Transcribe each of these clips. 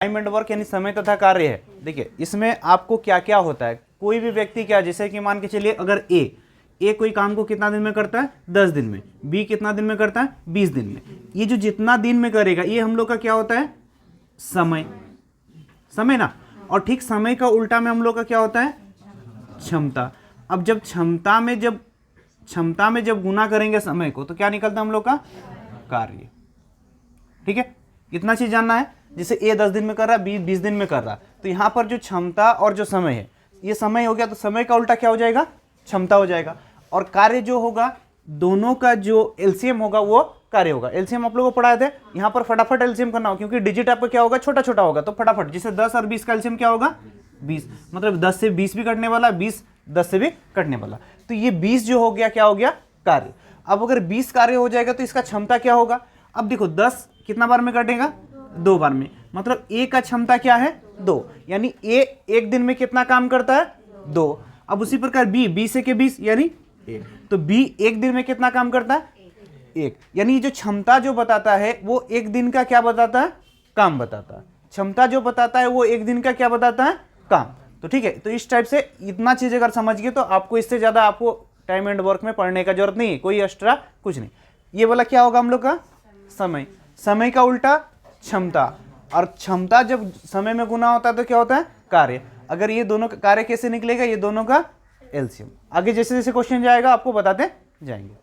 Time and work यानी समय तथा कार्य है। देखिए इसमें आपको क्या क्या होता है, कोई भी व्यक्ति क्या, जैसे कि मान के चलिए अगर ए कोई काम को कितना दिन में करता है 10 दिन में, बी कितना दिन में करता है 20 दिन में। ये जो जितना दिन में करेगा ये हम लोग का क्या होता है, समय, समय ना। और ठीक समय का उल्टा में हम लोग का क्या होता है, क्षमता। अब जब क्षमता में जब गुना करेंगे समय को तो क्या निकलता है हम लोग का, कार्य। ठीक है, इतना चीज जानना है। जैसे ए 10 दिन में कर रहा है, बी 20 दिन में कर रहा है, तो यहां पर जो क्षमता और जो समय है, ये समय हो गया तो समय का उल्टा क्या हो जाएगा, क्षमता हो जाएगा। और कार्य जो होगा, दोनों का जो एलसीएम होगा वो कार्य होगा। एलसीएम आप लोगों को पढ़ाए थे, यहाँ पर फटाफट एलसीएम करना हो क्योंकि डिजिट आपका क्या होगा, छोटा छोटा होगा, तो फटाफट। जैसे 10 और 20 का एलसीएम क्या होगा 20, मतलब 10 से 20 भी कटने वाला, 20 10 से भी कटने वाला, तो ये 20 जो हो गया क्या हो गया, कार्य। अब अगर 20 कार्य हो जाएगा तो इसका क्षमता क्या होगा। अब देखो 10 कितना बार में कटेगा, 2 बार में, मतलब ए का क्षमता क्या है 2, यानी ए एक दिन में कितना काम करता है 2। अब उसी प्रकार बी से के 20 यानी 1, तो बी एक दिन में कितना काम करता है 1, यानी जो क्षमता जो बताता है वो एक दिन का क्या बताता है, काम बताता है। क्षमता जो बताता है वो एक दिन का क्या बताता है, काम। तो ठीक है, तो इस टाइप से इतना चीज अगर समझ गए तो आपको इससे ज्यादा आपको टाइम एंड वर्क में पढ़ने का जरूरत नहीं है, कोई एक्स्ट्रा कुछ नहीं। ये वाला क्या होगा हम लोग का, समय, समय का उल्टा क्षमता, और क्षमता जब समय में गुना होता है तो क्या होता है, कार्य। अगर ये दोनों कार्य कैसे निकलेगा, ये दोनों का एलसीएम। आगे जैसे जैसे क्वेश्चन जाएगा आपको बताते जाएंगे।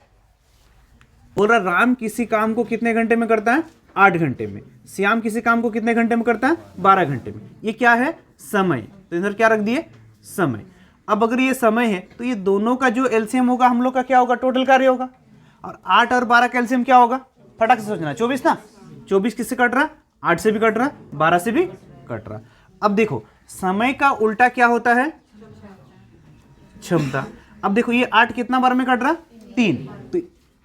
बोल रहा राम किसी काम को कितने घंटे में करता है, 8 घंटे में। श्याम किसी काम को कितने घंटे में करता है, 12 घंटे में। ये क्या है, समय, तो इधर क्या रख दिए, समय। अब अगर ये समय है तो ये दोनों का जो एलसीएम होगा हम लोग का क्या होगा, टोटल कार्य होगा। और 8 और 12 का एलसीएम क्या होगा, फटाक से सोचना, 24 ना। 24 किससे कट रहा, 8 से भी कट रहा, 12 से भी कट रहा। अब देखो समय का उल्टा क्या होता है, क्षमता। अब देखो ये 8 कितना बार में कट रहा, 3, तो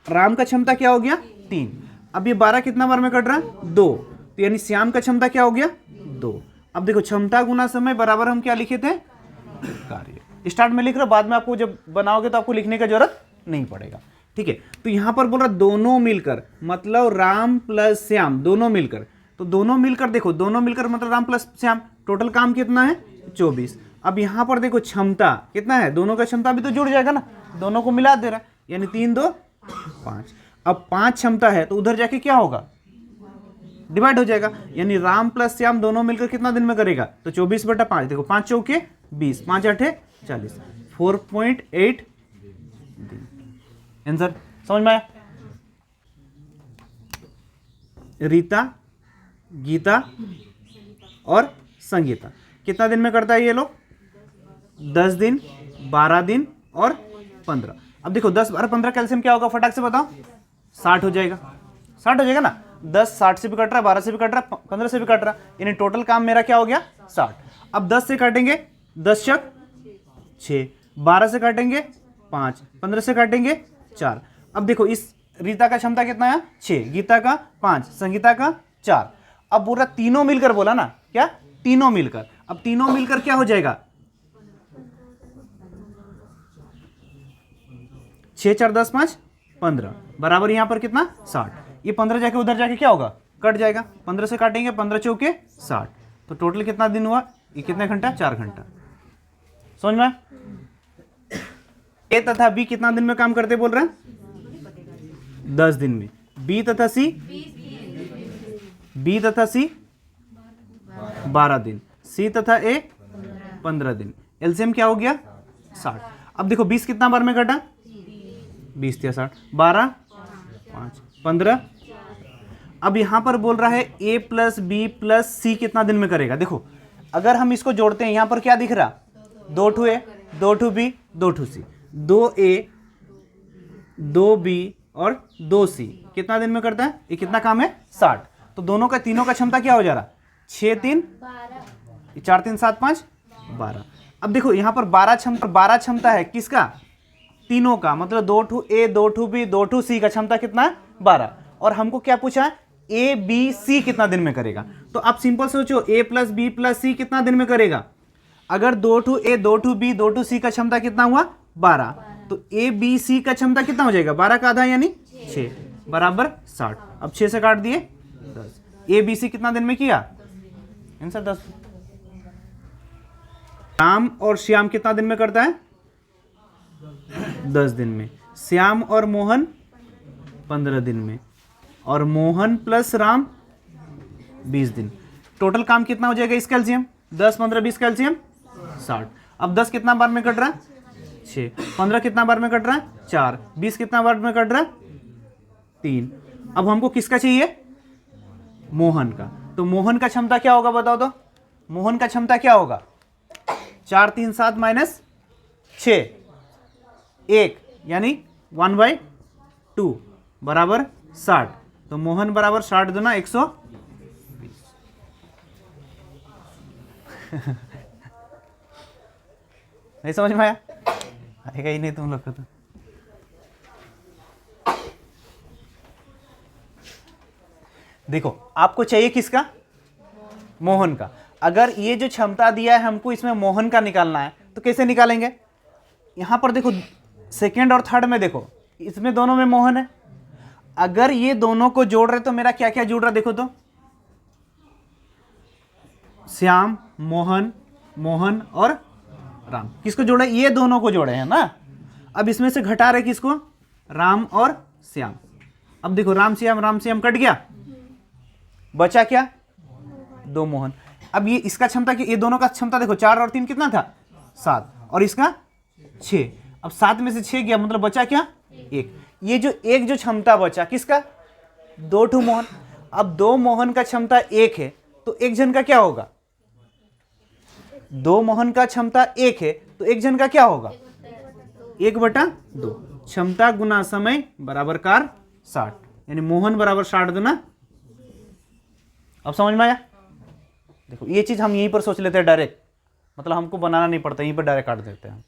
राम का क्षमता क्या हो गया 3। अब ये 12 कितना बार में कट रहा, 2, तो यानी श्याम का क्षमता क्या हो गया 2। अब देखो क्षमता गुना समय बराबर हम क्या लिखे थे, कार्य। स्टार्ट में लिख रहे हो, बाद में आपको जब बनाओगे तो आपको लिखने का जरूरत नहीं पड़ेगा। ठीक है, तो यहां पर बोल रहा दोनों मिलकर, मतलब राम प्लस श्याम दोनों मिलकर, तो दोनों मिलकर देखो, दोनों मिलकर मतलब राम प्लस श्याम, टोटल काम कितना है 24। अब यहां पर देखो क्षमता कितना है, दोनों का क्षमता भी तो जुड़ जाएगा ना, दोनों को मिला दे रहा है, यानी 3 2 5। अब 5 क्षमता है तो उधर जाके क्या होगा, डिवाइड हो जाएगा, यानी राम प्लस श्याम दोनों मिलकर कितना दिन में करेगा, तो 24/5। देखो 5 चौके 20, 5 8 40, 4.8 दिन। आंसर समझ में आया। रीता, गीता और संगीता कितना दिन में करता है ये लोग, 10 दिन, 12 दिन और 15। अब देखो 10 12 15 कैल्शियम क्या होगा, फटाक से बताओ, 60 हो जाएगा, 60 हो जाएगा ना। 10 60 से भी कट रहा है, 12 से भी कट रहा है, 15 से भी कट रहा है, यानी टोटल काम मेरा क्या हो गया 60। अब 10 से काटेंगे, 10 छक 6, 12 से काटेंगे 5, 15 से काटेंगे 4। अब देखो इस रीता का क्षमता कितना है 6, गीता का 5, संगीता का 4। अब पूरा तीनों मिलकर बोला ना, क्या तीनों मिलकर, अब तीनों मिलकर क्या हो जाएगा, 6 4 10 5 15 बराबर यहां पर कितना 60। ये 15 जाके उधर जाके क्या होगा, कट जाएगा, 15 से काटेंगे, 15 चौके 60, तो टोटल कितना दिन हुआ, ये कितने घंटा, 4 घंटा। समझ में। ए तथा बी कितना दिन में काम करते बोल रहे हैं, 10 दिन में। बी तथा सी 12 दिन, सी तथा ए 15 दिन। एलसीएम क्या हो गया 60। अब देखो 20 कितना बार में कटा, 20 या 60, 12 5 15। अब यहां पर बोल रहा है ए प्लस बी प्लस सी कितना दिन में करेगा। देखो अगर हम इसको जोड़ते हैं, यहां पर क्या दिख रहा, 2 to A 2 to B 2 to C, 2a 2b और 2c कितना दिन में करता है, ये कितना काम है 60। तो दोनों का तीनों का क्षमता क्या हो जा रहा, 6 3 4 3 7 5 12। अब देखो यहां पर 12 क्षमता है किसका, तीनों का, मतलब 2 to A 2 to B 2 to C का क्षमता कितना है 12। और हमको क्या पूछा है, ए बी सी कितना दिन में करेगा। तो आप सिंपल सोचो, A plus B plus C कितना दिन में करेगा। अगर 2 to A 2 to B 2 to C का क्षमता कितना हुआ 12, तो ए बी सी का क्षमता कितना हो जाएगा, 12 का आधा यानी 6 बराबर 60। अब 6 से काट दिए 10। ए बी सी कितना दिन में किया, आंसर 10। राम और श्याम कितना दिन में करता है? 10 दिन में। श्याम और मोहन 15 दिन में, और मोहन प्लस राम 20 दिन। टोटल काम कितना हो जाएगा इसका एलसीएम? 10 15 20 का एलसीएम 60। अब 10 कितना बार में कट रहा है? 6। 15 कितना बार में कट रहा है? 4। 20 कितना बार में कट रहा है? 3। अब हमको किसका चाहिए? मोहन का। तो मोहन का क्षमता क्या होगा बताओ तो? मोहन का क्षमता क्या होगा? 4 3 7 माइनस 6 1 यानी 1/2 बराबर 60। तो मोहन बराबर 60 दूना 120। नहीं समझ में आया? आएगा ही नहीं तुम लोग को तो। देखो आपको चाहिए किसका? मोहन का। अगर ये जो क्षमता दिया है हमको इसमें मोहन का निकालना है तो कैसे निकालेंगे? यहां पर देखो सेकेंड और थर्ड में देखो, इसमें दोनों में मोहन है। अगर ये दोनों को जोड़ रहे तो मेरा क्या क्या जुड़ रहा देखो तो? श्याम, मोहन, मोहन और राम। किसको जोड़े? ये दोनों को जोड़े हैं ना। अब इसमें से घटा रहे किसको? राम और श्याम। अब देखो राम श्याम कट गया, बचा क्या? 2 मोहन। अब ये इसका क्षमता, ये दोनों का क्षमता देखो 4 और 3 कितना था? 7, और इसका 6। अब 7 में से 6 गया, मतलब बचा क्या? 1। ये जो एक जो क्षमता बचा किसका? 2 मोहन। अब 2 मोहन का क्षमता 1 है तो एक जन का क्या होगा? 2 मोहन का क्षमता 1 है तो एक जन का क्या होगा? 1/2। क्षमता गुना समय बराबर कार 60, यानी मोहन बराबर 60 दूना। अब समझ में आया? देखो ये चीज हम यहीं पर सोच लेते हैं डायरेक्ट, मतलब हमको बनाना नहीं पड़ता, यहीं पर डायरेक्ट काट देते हैं।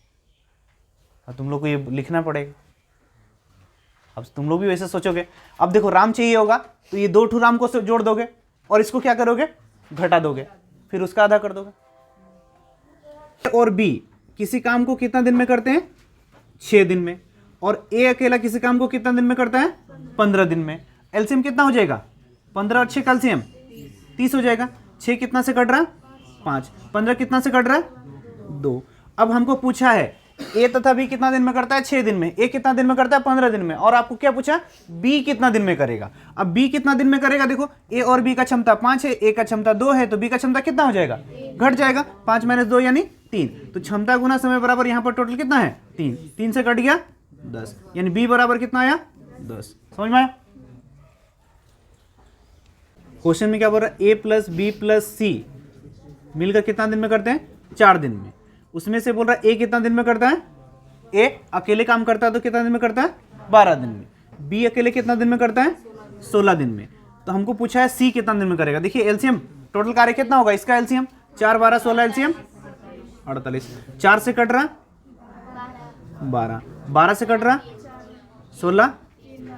अब तुम लोग को ये लिखना पड़ेगा। अब तुम लोग भी वैसे सोचोगे। अब देखो राम चाहिए होगा तो ये 2 राम को जोड़ दोगे और इसको क्या करोगे? घटा दोगे, फिर उसका आधा कर दोगे। और बी किसी काम को कितना दिन में करते हैं? 6 दिन में। और ए अकेला किसी काम को कितना दिन में करता है? 15 दिन में। एलसीएम कितना हो जाएगा? 15 और 6 का एलसीएम 30 हो जाएगा। 6 कितना से कट रहा है? 5। 15 कितना से कट रहा है? 2। अब हमको पूछा है ए तथा बी कितना दिन में करता है? 6 दिन में। ए कितना दिन में करता है? 15 दिन में। और आपको क्या पूछा? बी कितना दिन में करेगा। अब बी कितना दिन में करेगा? देखो ए और बी का क्षमता 5 है, ए का क्षमता 2 है, तो बी का क्षमता कितना हो जाएगा? घट जाएगा। 5 - 2 यानी 3। तो क्षमता गुना समय बराबर यहाँ पर टोटल कितना है? 3। 3 से कट गया 10, यानी बी बराबर कितना आया? 10। समझ में आया? क्वेश्चन में क्या बोल रहा है? ए प्लस बी प्लस सी मिलकर कितना दिन में करते हैं? 4 दिन में। उसमें से बोल रहा है ए कितना दिन में करता है? ए अकेले काम करता है तो कितना दिन में करता है? 12 दिन में। बी अकेले कितना दिन में करता है? 16 दिन में। तो हमको पूछा है सी कितना दिन में करेगा। देखिए एलसीएम टोटल कार्य कितना होगा इसका? LCM 4 12 16 LCM 48। 4 से कट रहा 12, 12 से कट रहा 16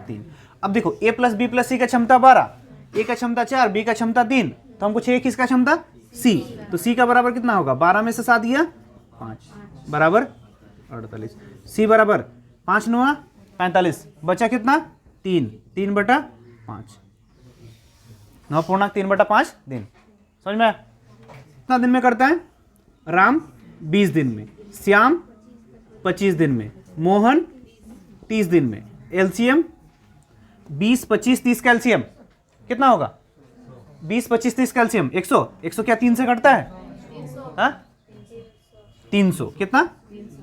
3। अब देखो ए प्लस बी प्लस सी का क्षमता 12, ए का क्षमता 4, बी का क्षमता 3, तो हमको चाहिए किसका क्षमता? सी। तो सी का बराबर कितना होगा? 12 में से 7 गया 5 बराबर 48। सी बराबर 5 9 45, बचा कितना? 3। 3/5, 9.3/5 दिन। समझ में आया? कितना दिन में करता है? राम 20 दिन में, श्याम 25 दिन में, मोहन 30 दिन में। एलसीएम 20 25 30 का एलसीएम कितना होगा? 20 25 30 का एलसीएम 100। 100 क्या 3 से कटता है? हाँ 300 कितना?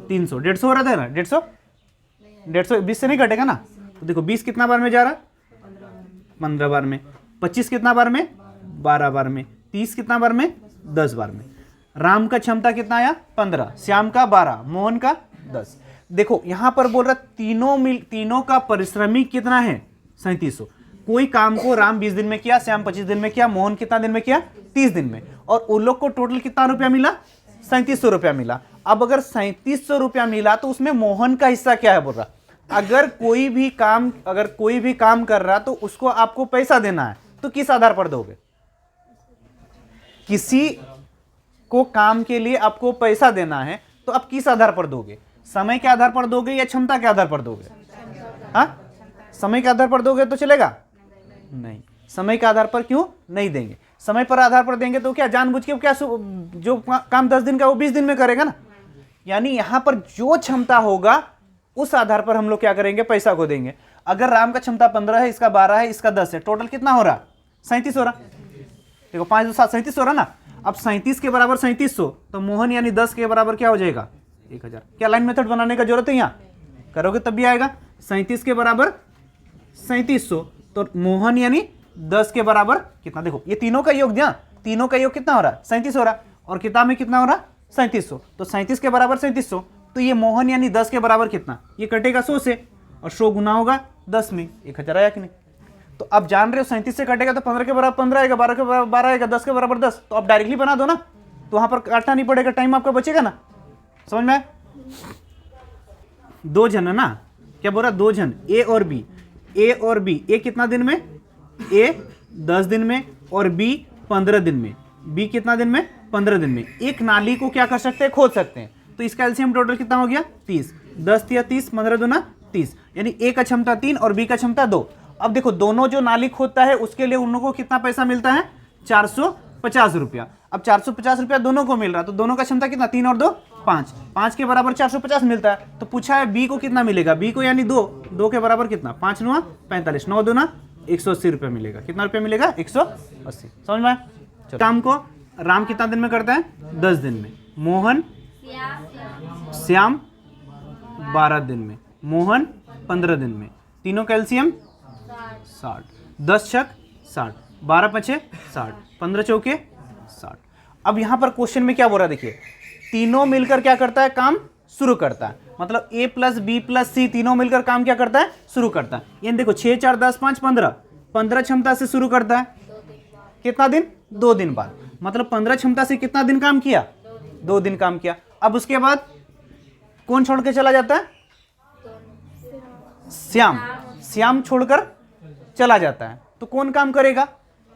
300। 150 हो रहा था ना? 150 20 से नहीं कटेगा ना। तो देखो 20 कितना बार में जा रहा? 15 बार में। 25 कितना बार में? 12 बार में। 30 कितना बार में? 10 बार में। राम का क्षमता कितना आया? 15, श्याम का 12, मोहन का 10। देखो यहां पर बोल रहा तीनों का परिश्रमिक कितना है? 3700। कोई काम को राम 20 दिन में किया, श्याम 25 दिन में किया, मोहन कितना दिन में किया? 30 दिन में। और उन लोग को टोटल कितना रुपया मिला? 3700 रुपया मिला। अब अगर 3700 रुपया मिला तो उसमें मोहन का हिस्सा क्या है बोल रहा? अगर कोई भी काम कर रहा तो उसको आपको पैसा देना है, तो किस आधार पर दोगे? किसी को काम के लिए आपको पैसा देना है तो आप किस आधार पर दोगे? समय के आधार पर दोगे या क्षमता के आधार पर दोगे? हाँ समय के आधार पर दोगे तो चलेगा? नहीं। समय के आधार पर क्यों नहीं देंगे? समय पर आधार पर देंगे तो क्या जानबूझ के क्या जो काम 10 दिन का वो 20 दिन में करेगा ना। यानी यहां पर जो क्षमता होगा उस आधार पर हम लोग क्या करेंगे, पैसा को देंगे। अगर राम का क्षमता 15 है, इसका 12 है, इसका 10 है, टोटल कितना हो रहा, 37 हो रहा। देखो 5 2 7 37 हो रहा ना। अब 37 के बराबर 3700, तो मोहन यानी 10 के बराबर क्या हो जाएगा, 1000। क्या लाइन मेथड बनाने का जरूरत है, यहाँ करोगे तब भी आएगा। 37 के बराबर 3700, तो मोहन यानी 10 के बराबर कितना, देखो ये तीनों का योग दिया, तीनों का योग कितना हो रहा, 37 हो रहा, और किताब में कितना हो रहा, 3700। तो 37 के बराबर 3700, तो ये मोहन यानी 10 के बराबर कितना, ये कटेगा 100 से, और 100 गुना होगा 10 में, 1000 आया कि नहीं। तो अब जान रहे हो 37 से कटेगा तो 15 के बराबर 15 आएगा, 12 के बराबर 12 आएगा, 10 के बराबर 10, तो आप डायरेक्टली बना दो ना, तो वहां पर काटना नहीं पड़ेगा, टाइम आपका बचेगा ना। समझ में आया? 2 जन है ना, क्या बोल रहा, 2 जन ए और बी, ए और बी, ए कितना दिन में, ए 10 दिन में और बी 15 दिन में, बी कितना दिन में, 15 दिन में। एक नाली को क्या कर सकते हैं, खोद सकते हैं। तो इसका एलसीएम टोटल कितना हो गया, 30, 10 या 30, 15 दूना 30, यानी ए का क्षमता 3 और बी का क्षमता 2। अब देखो दोनों जो नाली खोदता है उसके लिए उन लोगों को कितना पैसा मिलता है, 450 रुपया। अब 450 रुपया दोनों को मिल रहा है, तो दोनों का क्षमता कितना, 3 और 2 5, 5 के बराबर 450 मिलता है। तो पूछा है बी को कितना मिलेगा, बी को यानी 2 के बराबर कितना, 5 9 45, 9 दूना 180 रुपया मिलेगा। कितना रुपया मिलेगा, 180। समझ में आया? काम को राम कितना दिन में करता है, 10 दिन में। मोहन श्याम 12 दिन में, मोहन 15 दिन में। तीनों का एलसीएम 60, 10 छक 60, 12 पचे 60, 15 चौके 60। अब यहां पर क्वेश्चन में क्या बोल रहा है, देखिए तीनों मिलकर क्या करता है, काम शुरू करता है। मतलब a प्लस बी प्लस सी तीनों मिलकर काम क्या करता है, शुरू करता है। ये देखो 6 4 10 5 15, 15 क्षमता से शुरू करता है, कितना दिन, 2 दिन बाद। मतलब 15 क्षमता से कितना दिन काम किया, 2 दिन काम किया। अब उसके बाद कौन छोड़ के चला जाता है, श्याम, श्याम छोड़कर चला जाता है। तो कौन काम करेगा,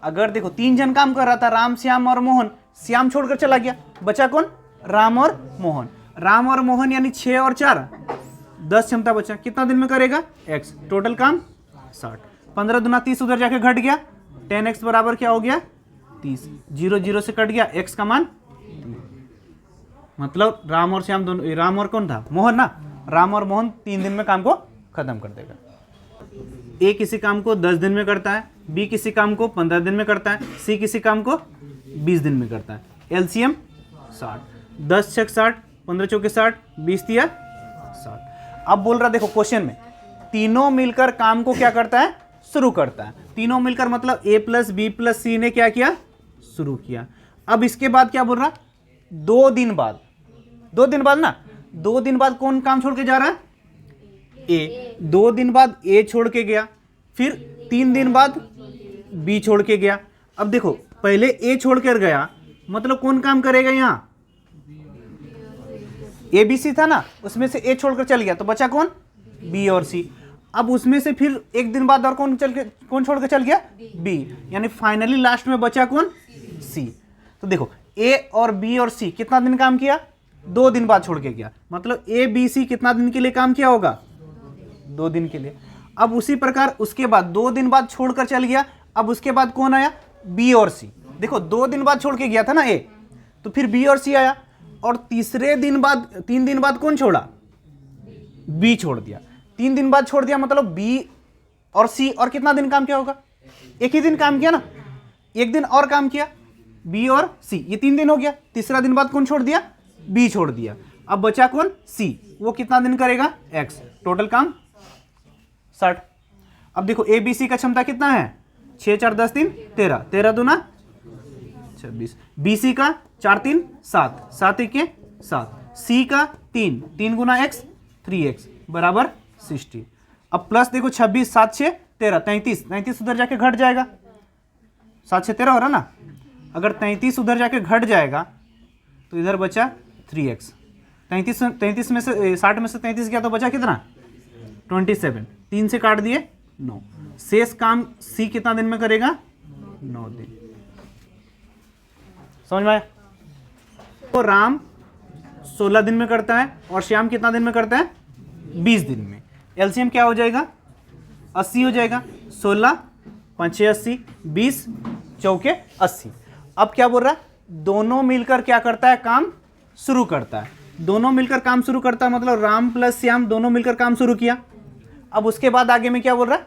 अगर देखो 3 जन काम कर रहा था, राम श्याम और मोहन, श्याम छोड़कर चला गया, बचा कौन, राम और मोहन। राम और मोहन यानी 6 और 4 10 क्षमता बचा, कितना दिन में करेगा, x। टोटल काम 60, 15 दूना 30, उधर जाके घट गया, 10x बराबर क्या हो गया, 30, 0 0 से कट गया, x का मान 3। मतलब राम और श्याम दोनों, राम और कौन था, मोहन ना, राम और मोहन 3 दिन में काम को खत्म कर देगा। ए किसी काम को 10 दिन में करता है, बी किसी काम को 15 दिन में करता है, सी किसी काम को 20 दिन में करता है। एलसीएम 60, 10 छक 60, 15 चौके 60, 20 तिया 60। अब बोल रहा देखो क्वेश्चन में तीनों मिलकर काम को क्या करता है, शुरू करता है। तीनों मिलकर मतलब ए प्लस बी प्लस सी ने क्या किया, शुरू किया। अब इसके बाद क्या बोल रहा, 2 दिन बाद, 2 दिन बाद ना, 2 दिन बाद कौन काम छोड़ के जा रहा है, ए। 2 दिन बाद ए छोड़ के गया, फिर 3 दिन बाद बी छोड़ के गया। अब देखो पहले ए छोड़ कर गया, मतलब कौन काम करेगा, यहां ए बी सी था ना, उसमें से ए छोड़कर चल गया, तो बचा कौन, बी और सी। अब उसमें से फिर 1 दिन बाद और कौन छोड़ के चल गया, बी, यानी फाइनली लास्ट में बचा कौन, सी। तो देखो ए और बी और सी कितना दिन काम किया, 2 दिन बाद छोड़ के गया, मतलब ए बी सी कितना दिन के लिए काम किया होगा, 2 दिन के लिए। अब उसी प्रकार उसके बाद 2 दिन बाद छोड़कर चल गया, अब उसके बाद कौन आया, बी और सी। देखो 2 दिन बाद छोड़ के गया था ना ए, तो फिर बी और सी आया, और तीसरे दिन बाद 3 दिन बाद कौन छोड़ा, बी छोड़ दिया। 3 दिन बाद छोड़ दिया, मतलब बी और सी और कितना दिन काम किया होगा, एक ही दिन काम किया ना, 1 दिन और काम किया, बी और सी, ये 3 दिन हो गया। तीसरा दिन बाद कौन छोड़ दिया, बी छोड़ दिया। अब बचा कौन, सी, वो कितना दिन करेगा, एक्स। टोटल काम 60। अब देखो ए बी सी का क्षमता कितना है, 6 4 10 3 13, 13 दूना 26, बी सी का 4 3 7, 7 1 7, सी का 3 3 गुना एक्स 3x बराबर 60। अब प्लस देखो 26 7 6 13, 33, 33 उधर जाके घट जाएगा, 7 6 13 हो रहा ना। अगर 33 उधर जाके घट जाएगा तो इधर बचा 3x। 33 में से 60 में से 33 गया तो बचा कितना, 27। 3 से काट दिए 9। शेष काम सी कितना दिन में करेगा, 9 दिन। समझ में आया? तो राम 16 दिन में करता है और श्याम कितना दिन में करता है, 20 दिन में। एलसीएम क्या हो जाएगा, 80 हो जाएगा। 16 5 6 80, 20 चौके 80। अब क्या बोल रहा है, दोनों मिलकर क्या करता है, काम शुरू करता है। दोनों मिलकर काम शुरू करता है मतलब राम प्लस श्याम दोनों मिलकर काम शुरू किया। अब उसके बाद आगे में क्या बोल रहा है,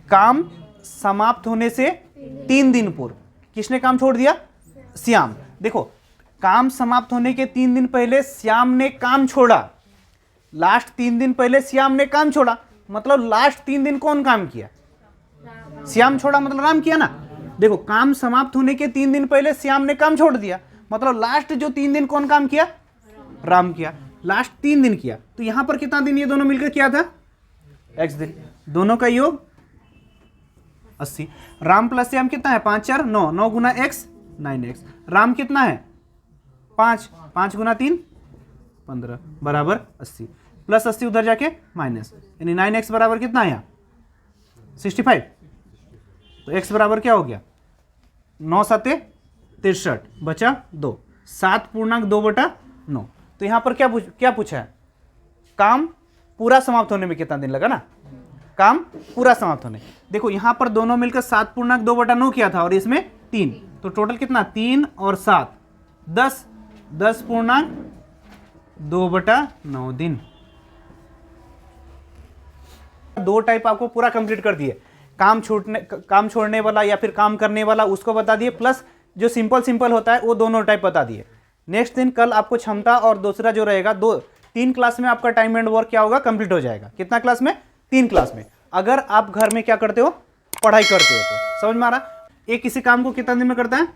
काम समाप्त होने से 3 दिन पूर्व किसने काम छोड़ दिया, श्याम। देखो काम समाप्त होने के 3 दिन पहले श्याम ने काम छोड़ा, लास्ट 3 दिन पहले श्याम ने काम छोड़ा, मतलब लास्ट 3 दिन कौन काम किया, श्याम छोड़ा मतलब राम किया ना। देखो काम समाप्त होने के 3 दिन पहले श्याम ने काम छोड़ दिया, मतलब लास्ट जो 3 दिन कौन काम किया, राम किया, लास्ट 3 दिन किया। तो यहां पर कितना दिन ये दोनों मिलकर किया था, x दिन, दोनों का योग 80। राम प्लस श्याम कितना है, 5 4 9, 9 गुना x 9x। राम कितना है 5, 5 गुना 3 15 बराबर 80, प्लस 80 उधर जाके माइनस, यानी 9x बराबर कितना आया 65। तो x बराबर क्या हो गया 9 7 63, बचा 2, 7.2/9। तो यहां पर क्या पूछा है, काम पूरा समाप्त होने में कितना दिन लगा ना, काम पूरा समाप्त होने। देखो यहां पर दोनों मिलकर 7.2/9 किया था और इसमें 3, तो टोटल कितना 3 और 7 10, 10.2/9 दिन। 2 टाइप आपको पूरा कंप्लीट कर दिए, काम छोड़ने वाला या फिर काम करने वाला उसको बता दिए, प्लस जो सिंपल होता है वो दोनों टाइप बता दिए। नेक्स्ट दिन कल आपको क्षमता और दूसरा जो रहेगा 3 क्लास में आपका टाइम एंड वर्क क्या होगा, कंप्लीट हो जाएगा। कितना क्लास में, 3 क्लास में। अगर आप घर में क्या करते हो, पढ़ाई करते हो तो समझ में आ रहा। ए किसी काम को कितना दिन में करता है,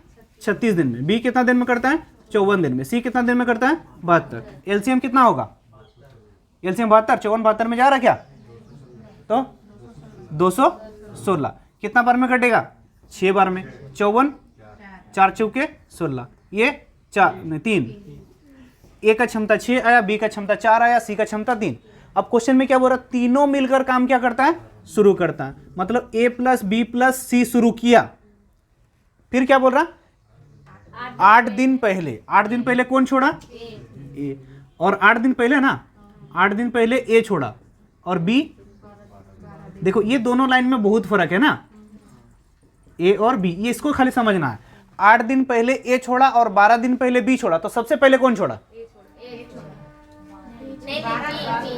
36 दिन में। बी कितना दिन में करता है, 54 दिन में। सी कितना दिन में करता है, 72। एलसीएम कितना होगा, एलसीएम 72, 54 72 में जा रहा क्या, तो 216 कितना बार में कटेगा, 6 बार में। 54 4 चौके 16, ये 3। ए का क्षमता 6 आया, बी का क्षमता 4 आया, सी का क्षमता 3। अब क्वेश्चन में क्या बोल रहा है, तीनों मिलकर काम क्या करता है, शुरू करता है। मतलब ए प्लस बी प्लस सी शुरू किया, फिर क्या बोल रहा, 8 दिन पहले। 8 दिन पहले कौन छोड़ा, ए। और 8 दिन पहले ना, 8 दिन पहले ए छोड़ा और बी। देखो ये दोनों लाइन में बहुत फर्क है ना, ए और बी, ये इसको खाली समझना है। 8 दिन पहले ए छोड़ा और 12 दिन पहले बी छोड़ा, तो सबसे पहले कौन छोड़ा,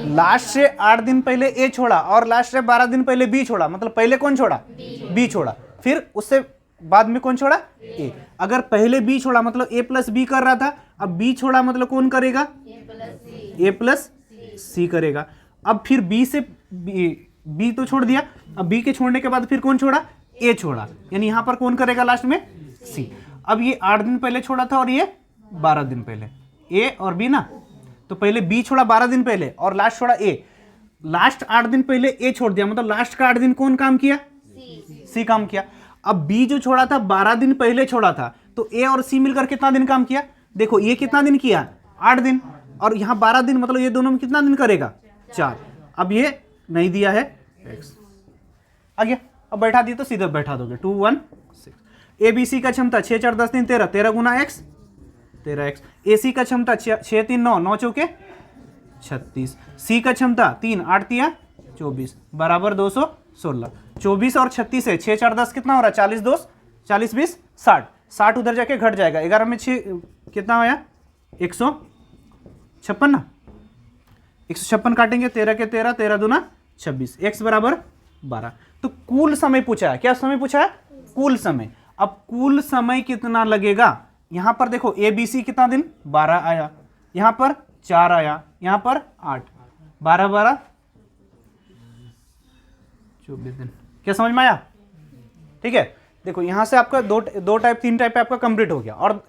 लास्ट से 8 दिन पहले ए छोड़ा और लास्ट से 12 दिन पहले बी छोड़ा, मतलब पहले कौन छोड़ा, बी छोड़ा। फिर उससे बाद में कौन छोड़ा, ए। अगर पहले बी छोड़ा मतलब ए प्लस बी कर रहा था, अब बी छोड़ा मतलब कौन करेगा, ए प्लस सी करेगा। अब फिर बी से बी तो छोड़ दिया, अब बी के छोड़ने के बाद फिर कौन छोड़ा, ए छोड़ा, यानी यहां पर कौन करेगा लास्ट में, सी। अब ये 8 दिन पहले छोड़ा था और ये 12 दिन पहले, ए और बी ना। तो पहले बी छोड़ा 12 दिन पहले और लास्ट छोड़ा ए। लास्ट 8 दिन पहले ए छोड़ दिया, मतलब लास्ट का 8 दिन कौन काम किया, सी काम किया। अब बी जो छोड़ा था 12 दिन पहले छोड़ा था, तो ए और सी मिलकर कितना दिन काम किया, देखो ये कितना दिन किया, 8 दिन, और यहां 12 दिन, मतलब ये दोनों में कितना दिन करेगा, 4। अब ये नहीं दिया है x आ गया, अब बैठा दिया तो सीधे बैठा दोगे 2 1 6। ए बी सी का क्षमता 6 4 10 3 13, 13 गुना x 13x। ए सी का क्षमता 6 3 9, 9 चौके 36। सी का क्षमता 3 8 3 24 बराबर 216। 24 और 36 है, 6 4 10 कितना हो रहा है, 40 2 40 20 60, 60 उधर जाके घट जाएगा। 11 में 6 कितना आया, 156 ना, 156 काटेंगे, 13 के 13, 13 दूना 26, x बराबर 12। तो कुल समय पूछा है, क्या समय पूछा है, कुल समय। अब कुल समय कितना लगेगा, यहां पर देखो ए बी सी कितना दिन, 12 आया, यहां पर 4 आया, यहां पर 8, 12 12 24 दिन। क्या समझ में आया, ठीक है। देखो यहां से आपका 2 टाइप 3 टाइप आपका कंप्लीट हो गया। और